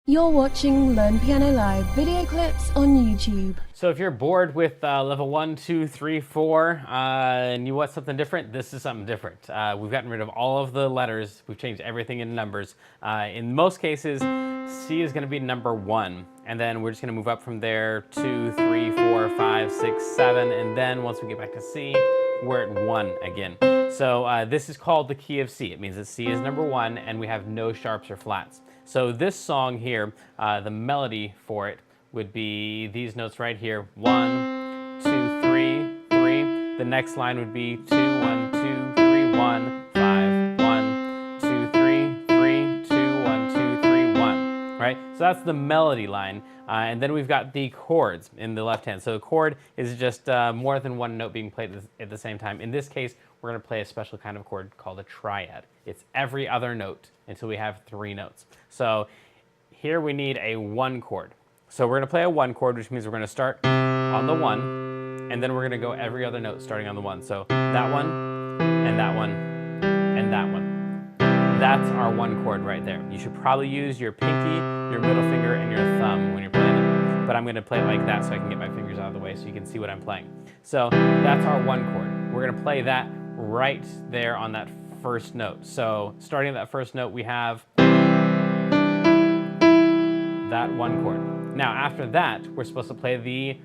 You're watching Learn Piano Live video clips on YouTube. So if you're bored with level 1, 2, 3, 4, and you want something different, this is something different. We've gotten rid of all of the letters. We've changed everything into numbers. In most cases, C is going to be number 1. And then we're just going to move up from there, 2, 3, 4, 5, 6, 7. And then once we get back to C, we're at 1 again. So this is called the key of C. It means that C is number 1 and we have no sharps or flats. So this song here, the melody for it would be these notes right here. 1, 2, 3, 3. The next line would be 2, 1, 2, 3, 1, 5, 1, 2, 3, 3, 2, 1, 2, 3, 1. Right? So that's the melody line. And then we've got the chords in the left hand. So a chord is just more than one note being played at the same time. In this case, we're going to play a special kind of chord called a triad. It's every other note until we have 3 notes. So here we need a 1 chord. So we're going to play a 1 chord, which means we're going to start on the 1, and then we're going to go every other note starting on the 1. So that one, and that one, and that one. That's our 1 chord right there. You should probably use your pinky, your middle finger, and your thumb when you're playing it. But I'm going to play it like that so I can get my fingers out of the way so you can see what I'm playing. So that's our 1 chord. We're going to play that right there on that first note. So starting at that first note, we have that 1 chord. Now after that, we're supposed to play the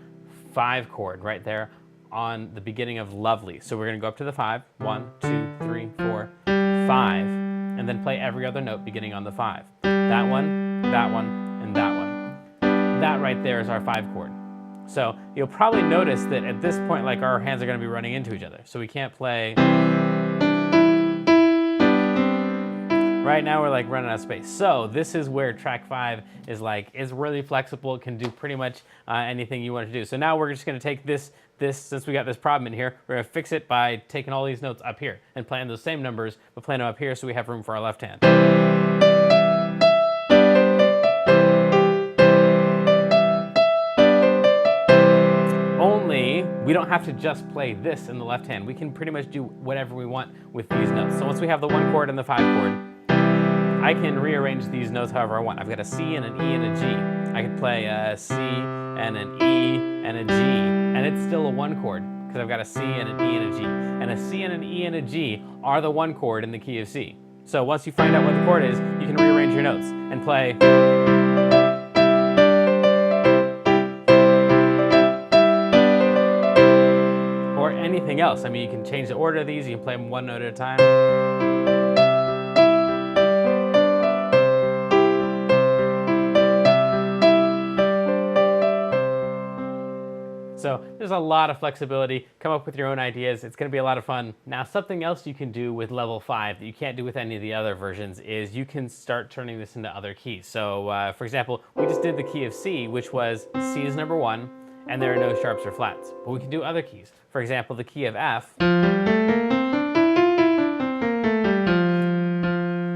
5 chord right there on the beginning of Lovely. So we're going to go up to the 5. 1, 2, 3, 4, 5. And then play every other note beginning on the 5. That one, and that one. That right there is our 5 chord. So you'll probably notice that at this point, like, our hands are going to be running into each other. So we can't play. Right now we're like running out of space. So this is where track 5 is really flexible. It can do pretty much anything you want to do. So now we're just going to take this, since we got this problem in here, we're going to fix it by taking all these notes up here and playing those same numbers, but playing them up here so we have room for our left hand. Only we don't have to just play this in the left hand. We can pretty much do whatever we want with these notes. So once we have the 1 chord and the 5 chord, I can rearrange these notes however I want. I've got a C and an E and a G. I could play a C and an E and a G, and it's still a 1 chord because I've got a C and an E and a G. And a C and an E and a G are the 1 chord in the key of C. So once you find out what the chord is, you can rearrange your notes and play. Or anything else. I mean, you can change the order of these. You can play them 1 note at a time. So there's a lot of flexibility. Come up with your own ideas. It's going to be a lot of fun. Now, something else you can do with level 5 that you can't do with any of the other versions is you can start turning this into other keys. So for example, we just did the key of C, which was C is number 1, and there are no sharps or flats. But we can do other keys. For example, the key of F.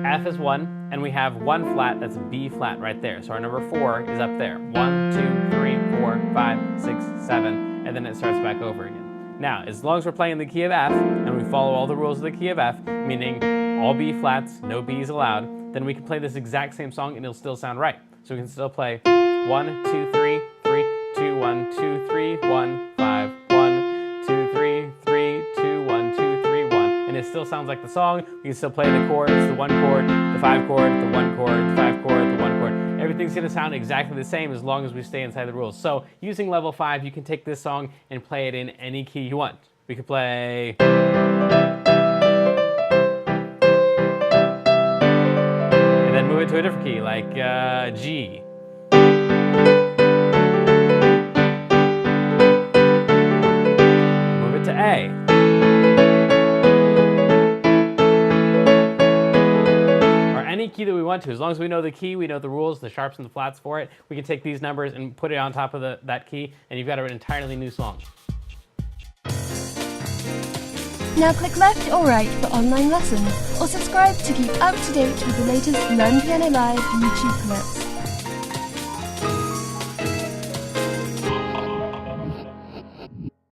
F is 1, and we have 1 flat, that's B flat right there. So our number 4 is up there. 1, 2, 3, 4, 5, 6, 7, and then it starts back over again. Now, as long as we're playing the key of F, and we follow all the rules of the key of F, meaning all B flats, no B's allowed, then we can play this exact same song and it'll still sound right. So we can still play 1, 2, 3, 3, 2, 1, 2, 3, 1, 5, 1, 2, 3, 3, 2, 1, 2, 3, 1. And it still sounds like the song. We can still play the chords, the 1 chord, the 5 chord, the 1 chord, the 5 chord, the 1 chord. Everything's going to sound exactly the same as long as we stay inside the rules. So using level 5, you can take this song and play it in any key you want. We could play. And then move it to a different key, like G. Move it to A. Any key that we want to. As long as we know the key, we know the rules, the sharps and the flats for it, we can take these numbers and put it on top of that key, and you've got an entirely new song. Now click left or right for online lessons, or subscribe to keep up to date with the latest Learn Piano Live YouTube clips.